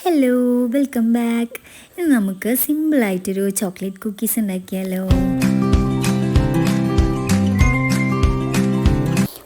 Hello, welcome back. ഇന്ന് നമുക്ക് സിമ്പിളായിട്ടൊരു chocolate cookies ഉണ്ടാക്കിയാലോ.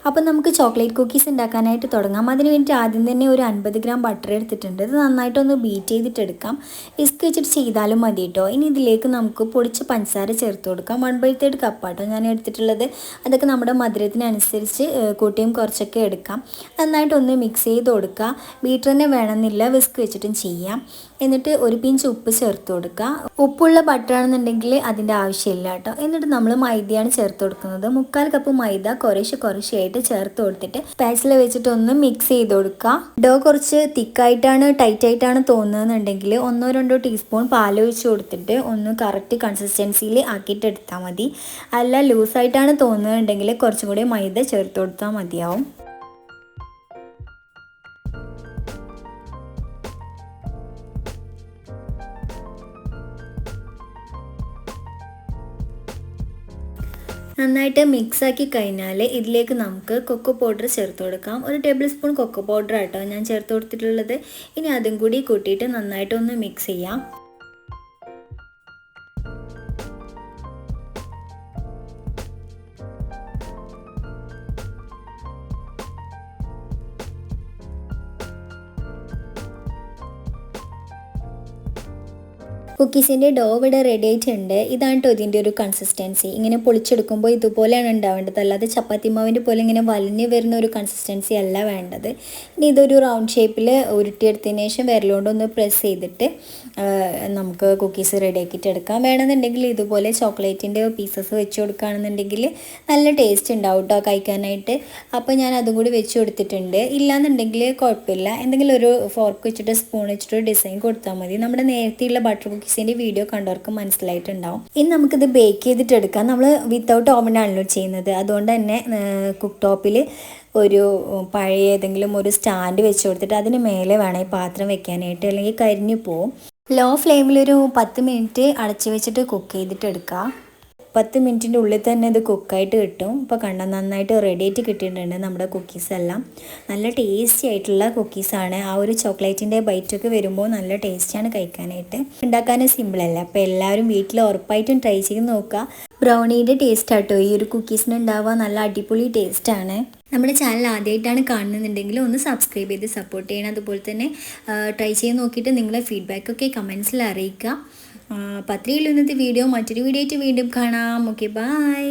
അപ്പോൾ നമുക്ക് ചോക്ലേറ്റ് കുക്കീസ് ഉണ്ടാക്കാനായിട്ട് തുടങ്ങാം. അതിന് വേണ്ടി ആദ്യം തന്നെ ഒരു 50 ഗ്രാം ബട്ടർ എടുത്തിട്ടുണ്ട്. ഇത് നന്നായിട്ടൊന്ന് ബീറ്റ് ചെയ്തിട്ടെടുക്കാം. വിസ്ക് വെച്ചിട്ട് ചെയ്താലും മതി കേട്ടോ. ഇനി ഇതിലേക്ക് നമുക്ക് പൊടിച്ച പഞ്ചസാര ചേർത്ത് കൊടുക്കാം. 1/3 കപ്പാട്ടോ ഞാൻ എടുത്തിട്ടുള്ളത്. അതൊക്കെ നമ്മുടെ മധുരത്തിനനുസരിച്ച് കൂട്ടിയും കുറച്ചൊക്കെ എടുക്കാം. നന്നായിട്ടൊന്ന് മിക്സ് ചെയ്ത് കൊടുക്കുക. ബീറ്റർ തന്നെ വേണമെന്നില്ല, വിസ്ക് വെച്ചിട്ടും ചെയ്യാം. എന്നിട്ട് ഒരു പിഞ്ച് ഉപ്പ് ചേർത്ത് കൊടുക്കുക. ഉപ്പുള്ള ബട്ടറാണെന്നുണ്ടെങ്കിൽ അതിൻ്റെ ആവശ്യമില്ല കേട്ടോ. എന്നിട്ട് നമ്മൾ മൈദയാണ് ചേർത്ത് കൊടുക്കുന്നത്. 3/4 കപ്പ് മൈദ കുറേശ്ശെയായിട്ട് ചേർത്ത് കൊടുത്തിട്ട് സ്പാച്ചില വെച്ചിട്ട് ഒന്ന് മിക്സ് ചെയ്ത് കൊടുക്കുക. ഡോ കുറച്ച് തിക്കായിട്ടാണ് ടൈറ്റായിട്ടാണ് തോന്നുന്നതെന്നുണ്ടെങ്കിൽ 1-2 ടീസ്പൂൺ പാൽ ഒഴിച്ച് കൊടുത്തിട്ട് ഒന്ന് കറക്റ്റ് കൺസിസ്റ്റൻസിയിൽ ആക്കിയിട്ട് എടുത്താൽ മതി. അല്ല ലൂസായിട്ടാണ് തോന്നുന്നതെന്നുണ്ടെങ്കിൽ കുറച്ചും കൂടി മൈദ ചേർത്ത് കൊടുത്താൽ മതിയാവും. നന്നായിട്ട് മിക്സാക്കി കഴിഞ്ഞാൽ ഇതിലേക്ക് നമുക്ക് കൊക്കോ പൗഡർ ചേർത്ത് കൊടുക്കാം. 1 ടേബിൾ സ്പൂൺ കൊക്കോ പൗഡർ ആട്ടോ ഞാൻ ചേർത്ത് കൊടുത്തിട്ടുള്ളത്. ഇനി അതും കൂടി കൂട്ടിയിട്ട് നന്നായിട്ടൊന്ന് മിക്സ് ചെയ്യാം. കുക്കീസിൻ്റെ ഡോ ഇവിടെ റെഡി ആയിട്ടുണ്ട്. ഇതാണ് കേട്ടോ ഇതിൻ്റെ ഒരു കൺസിസ്റ്റൻസി. ഇങ്ങനെ പൊളിച്ചെടുക്കുമ്പോൾ ഇതുപോലെയാണ് ഉണ്ടാവേണ്ടത്, അല്ലാതെ ചപ്പാത്തി മാവിൻ്റെ പോലെ ഇങ്ങനെ വലിഞ്ഞ് വരുന്ന ഒരു കൺസിസ്റ്റൻസി അല്ല വേണ്ടത്. ഇനി ഇതൊരു റൗണ്ട് ഷേപ്പിൽ ഉരുട്ടിയെടുത്തതിന് ശേഷം വിരലുകൊണ്ടൊന്ന് പ്രസ് ചെയ്തിട്ട് നമുക്ക് കുക്കീസ് റെഡി ആക്കിയിട്ട് എടുക്കാം. വേണമെന്നുണ്ടെങ്കിൽ ഇതുപോലെ ചോക്ലേറ്റിൻ്റെ പീസസ് വെച്ച് കൊടുക്കുകയാണെന്നുണ്ടെങ്കിൽ നല്ല ടേസ്റ്റ് ഉണ്ടാവും കേട്ടോ കഴിക്കാനായിട്ട്. അപ്പോൾ ഞാൻ അതും കൂടി വെച്ച് കൊടുത്തിട്ടുണ്ട്. ഇല്ലാന്നുണ്ടെങ്കിൽ കുഴപ്പമില്ല, എന്തെങ്കിലും ഒരു ഫോർക്ക് വെച്ചിട്ട് സ്പൂൺ വെച്ചിട്ട് ഡിസൈൻ കൊടുത്താൽ മതി. നമ്മുടെ നേരത്തെയുള്ള ബട്ടർ കുക്കീസിൻ്റെ വീഡിയോ കണ്ടവർക്ക് മനസ്സിലായിട്ടുണ്ടാവും. ഇനി നമുക്കിത് ബേക്ക് ചെയ്തിട്ട് എടുക്കാം. നമ്മൾ വിത്തൗട്ട് ഓവൻ ആണല്ലോ ചെയ്യുന്നത്. അതുകൊണ്ട് തന്നെ കുക്ക് ടോപ്പിൽ ഒരു പഴയ ഏതെങ്കിലും ഒരു സ്റ്റാൻഡ് വെച്ച് കൊടുത്തിട്ട് അതിന് മേലെ വേണം ഈ പാത്രം വെക്കാനായിട്ട്, അല്ലെങ്കിൽ കരിഞ്ഞു പോവും. ലോ ഫ്ലെയിമിലൊരു 10 മിനിറ്റ് അടച്ചു വെച്ചിട്ട് കുക്ക് ചെയ്തിട്ട് എടുക്കുക. 10 മിനിറ്റിൻ്റെ ഉള്ളിൽ തന്നെ ഇത് കുക്കായിട്ട് കിട്ടും. ഇപ്പോൾ കണ്ടാൽ നന്നായിട്ട് റെഡി ആയിട്ട് കിട്ടിയിട്ടുണ്ട് നമ്മുടെ കുക്കീസെല്ലാം. നല്ല ടേസ്റ്റി ആയിട്ടുള്ള കുക്കീസാണ്. ആ ഒരു ചോക്ലേറ്റിൻ്റെ ബൈറ്റൊക്കെ വരുമ്പോൾ നല്ല ടേസ്റ്റിയാണ് കഴിക്കാനായിട്ട്. ഉണ്ടാക്കാനും സിമ്പിളല്ല. അപ്പോൾ എല്ലാവരും വീട്ടിൽ ഉറപ്പായിട്ടും ട്രൈ ചെയ്ത് നോക്കുക. ബ്രൗണീൻ്റെ ടേസ്റ്റ് ആട്ടോ ഈ ഒരു കുക്കീസിന് ഉണ്ടാവുക. നല്ല അടിപൊളി ടേസ്റ്റാണ്. നമ്മുടെ ചാനൽ ആദ്യമായിട്ടാണ് കാണുന്നുണ്ടെങ്കിൽ ഒന്ന് സബ്സ്ക്രൈബ് ചെയ്ത് സപ്പോർട്ട് ചെയ്യണം. അതുപോലെ തന്നെ ട്രൈ ചെയ്ത് നോക്കിയിട്ട് നിങ്ങളെ ഫീഡ്ബാക്കൊക്കെ കമൻസിൽ അറിയിക്കുക. അപ്പോൾ അത്രയേ ഉള്ളൂ ഇന്നത്തെ വീഡിയോ. മറ്റൊരു വീഡിയോ ആയിട്ട് വീണ്ടും കാണാം. Okay, by.